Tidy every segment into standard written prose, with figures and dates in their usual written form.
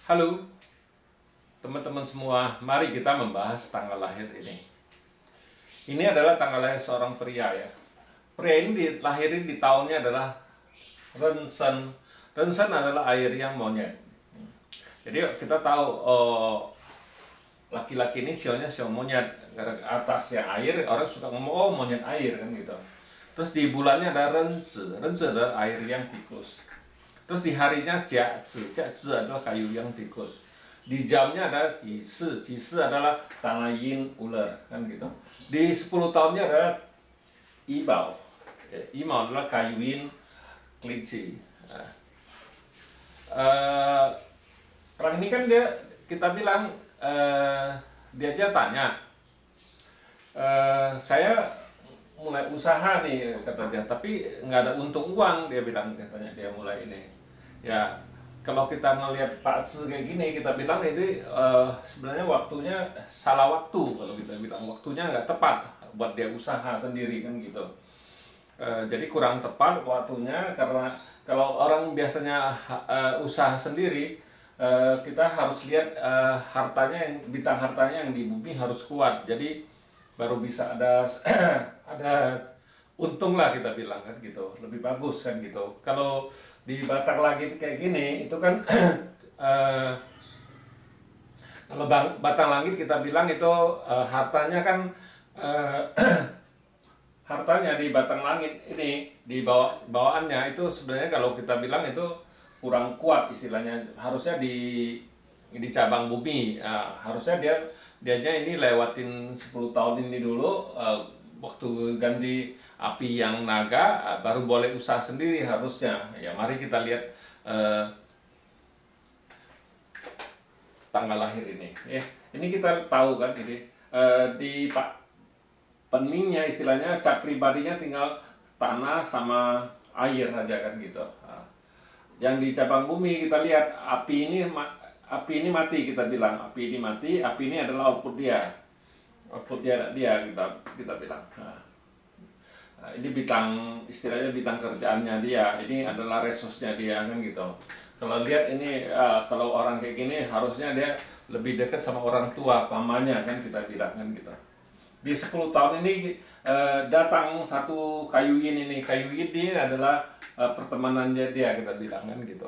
Halo teman-teman semua, mari kita membahas tanggal lahir ini. Ini adalah tanggal lahir seorang pria ya. Pria ini dilahirin di tahunnya adalah Rensen. Rensen adalah air yang monyet. Jadi kita tahu laki-laki ini sionya sio monyet. Atasnya air, orang suka ngomong oh monyet air kan gitu. Terus di bulannya ada Renzi. Renzi adalah air yang tikus. Terus di harinya jiazi, jiazi adalah kayu yang tikus. Di jamnya ada jisi, jisi adalah tanah yin ular, kan gitu. Di 10 tahunnya adalah ibao, ibao adalah kayu yin kelinci. Orang ini kan kita bilang dia aja tanya, saya mulai usaha nih kata dia, tapi nggak ada untung uang, dia bilang, katanya dia mulai ini. Ya kalau kita ngelihat Pak Tzu kayak gini, kita bilang ini sebenarnya waktunya salah waktu. Kalau kita bilang waktunya nggak tepat buat dia usaha sendiri kan gitu. Jadi kurang tepat waktunya, karena kalau orang biasanya usaha sendiri, kita harus lihat hartanya, bintang hartanya yang di bumi harus kuat. Jadi baru bisa ada ada untung lah, kita bilang kan gitu, lebih bagus kan gitu. Kalau di Batak Langit kayak gini itu kan kalau Batang Langit kita bilang itu hartanya kan hartanya di Batang Langit ini di bawaannya itu sebenarnya kalau kita bilang itu kurang kuat istilahnya. Harusnya di cabang bumi, harusnya dianya ini lewatin 10 tahun ini dulu, waktu ganti api yang naga, baru boleh usaha sendiri harusnya. Ya mari kita lihat tanggal lahir ini. Ini kita tahu kan, jadi di Pak Penmingnya istilahnya cat pribadinya tinggal tanah sama air aja kan gitu. Yang di cabang bumi kita lihat api ini mati, kita bilang api ini mati, api ini adalah output dia kita bilang. Ini bintang, istilahnya bintang kerjaannya dia, ini adalah resource-nya dia kan gitu. Kalau lihat ini kalau orang kayak gini harusnya dia lebih dekat sama orang tua, pamannya kan, kita bilang kan gitu. Di 10 tahun ini datang satu kayu yin ini. Kayu yin ini adalah pertemanannya dia, kita bilang kan gitu.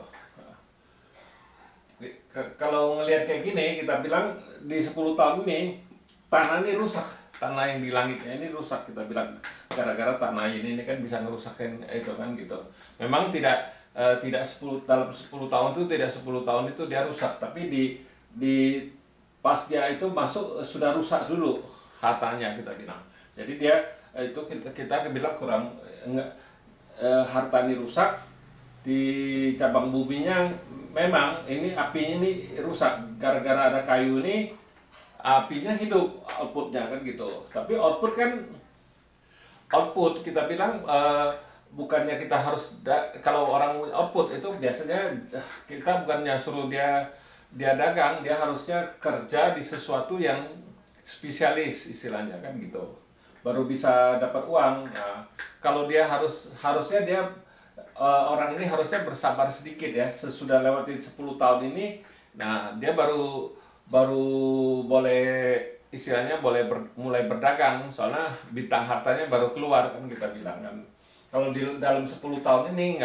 Kalau ngelihat kayak gini, kita bilang di 10 tahun ini tanah ini rusak, tanah yang di langitnya ini rusak, kita bilang gara-gara tanah ini kan bisa ngerusakin itu kan gitu. Memang tidak 10 dalam 10 tahun itu, tidak 10 tahun itu dia rusak, tapi di pas dia itu masuk sudah rusak dulu hartanya, kita bilang. Jadi dia itu kita bilang kurang harta ini rusak. Di cabang buminya memang ini apinya ini rusak gara-gara ada kayu ini, apinya hidup, outputnya kan gitu. Tapi output kita bilang bukannya kita harus kalau orang output itu biasanya kita bukannya suruh dia dagang, dia harusnya kerja di sesuatu yang spesialis istilahnya kan gitu, baru bisa dapat uang. Nah, kalau dia harusnya dia orang ini harusnya bersabar sedikit ya, sesudah lewatin 10 tahun ini, nah dia baru boleh istilahnya mulai berdagang, soalnya bintang hartanya baru keluar kan, kita bilang kan. Kalau di dalam 10 tahun ini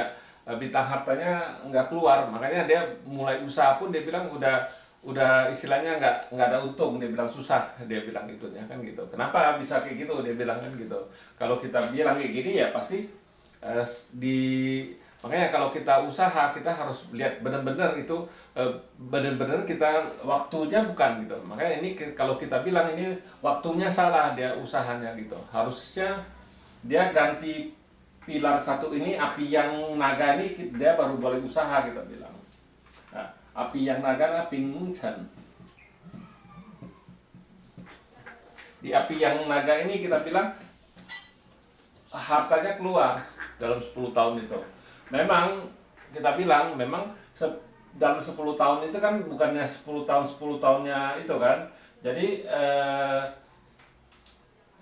bintang hartanya nggak keluar, makanya dia mulai usaha pun dia bilang udah istilahnya nggak ada untung, dia bilang susah, dia bilang itunya kan gitu. Kenapa bisa kayak gitu, dia bilang kan gitu. Kalau kita bilang kayak gini ya pasti makanya kalau kita usaha kita harus lihat benar-benar itu benar-benar kita waktunya bukan gitu. Makanya ini kalau kita bilang ini waktunya salah dia usahanya gitu. Harusnya dia ganti pilar satu ini, api yang naga ini dia baru boleh usaha, kita bilang. Nah, api yang naga api Chen. Di api yang naga ini kita bilang hartanya keluar dalam 10 tahun itu. Memang kita bilang memang dalam 10 tahun itu kan bukannya 10 tahunnya itu kan. Jadi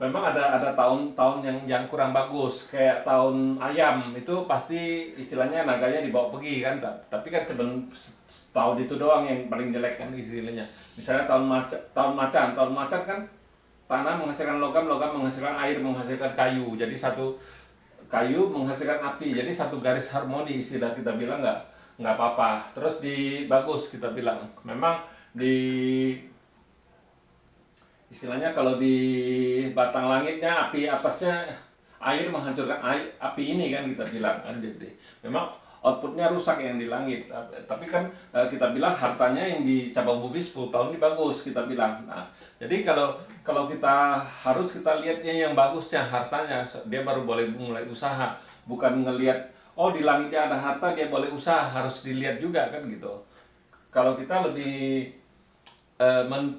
memang ada tahun-tahun yang kurang bagus, kayak tahun ayam itu pasti istilahnya naganya dibawa pergi kan. Tapi kan tahun itu doang yang paling jelek kan istilahnya. Misalnya tahun macan kan tanah menghasilkan logam, logam menghasilkan air, menghasilkan kayu. Jadi satu kayu menghasilkan api. Jadi satu garis harmoni istilah kita bilang, nggak apa-apa. Terus di bagus kita bilang. Memang di istilahnya kalau di batang langitnya api atasnya air menghancurkan api ini kan kita bilang kan. Jadi memang outputnya rusak yang di langit, tapi kan kita bilang hartanya yang di cabang bumi 10 tahun ini bagus kita bilang. Nah, jadi kalau kita lihatnya yang bagusnya hartanya, dia baru boleh mulai usaha, bukan ngelihat oh di langitnya ada harta dia boleh usaha, harus dilihat juga kan gitu. Kalau kita lebih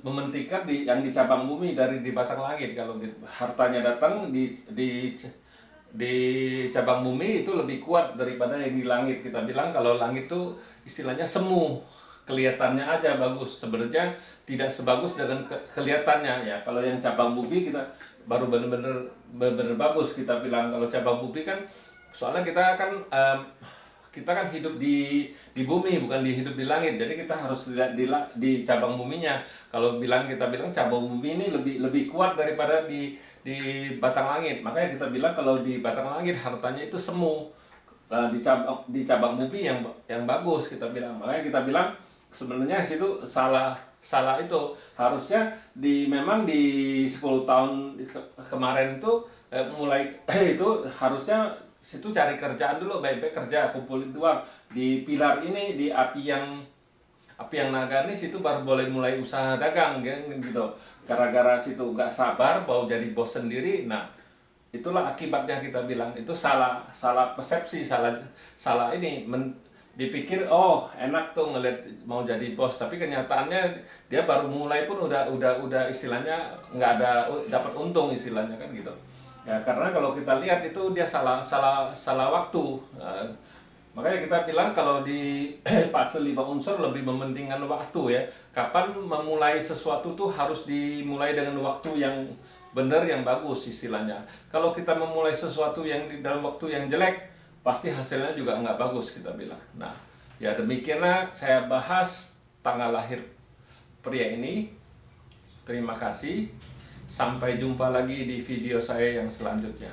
mementingkan yang di cabang bumi dari di batang langit. Kalau hartanya datang di cabang bumi itu lebih kuat daripada yang di langit. Kita bilang kalau langit itu istilahnya semu, kelihatannya aja bagus, sebenarnya tidak sebagus dengan kelihatannya ya. Kalau yang cabang bumi kita baru benar-benar bagus kita bilang. Kalau cabang bumi kan soalnya kita kan hidup di bumi, bukan hidup di langit. Jadi kita harus lihat di cabang buminya. Kalau kita bilang cabang bumi ini lebih kuat daripada di batang langit. Makanya kita bilang kalau di batang langit hartanya itu semu. Nah, di cabang bumi yang bagus kita bilang. Makanya kita bilang sebenarnya situ salah itu. Harusnya memang di 10 tahun kemarin itu mulai itu harusnya situ cari kerjaan dulu, baik-baik kerja, kumpulin uang di pilar ini, di api yang naga ini, situ baru boleh mulai usaha dagang gitu. Gara-gara situ nggak sabar mau jadi bos sendiri, nah itulah akibatnya kita bilang itu salah persepsi, salah ini dipikir oh enak tuh ngeliat mau jadi bos, tapi kenyataannya dia baru mulai pun udah istilahnya nggak ada dapat untung istilahnya kan gitu. Ya, karena kalau kita lihat itu dia salah waktu. Nah, makanya kita bilang kalau di Pace 5 unsur lebih mementingkan waktu ya. Kapan memulai sesuatu tuh harus dimulai dengan waktu yang benar, yang bagus istilahnya. Kalau kita memulai sesuatu yang di dalam waktu yang jelek, pasti hasilnya juga nggak bagus kita bilang. Nah, ya demikianlah saya bahas tanggal lahir pria ini. Terima kasih. Sampai jumpa lagi di video saya yang selanjutnya.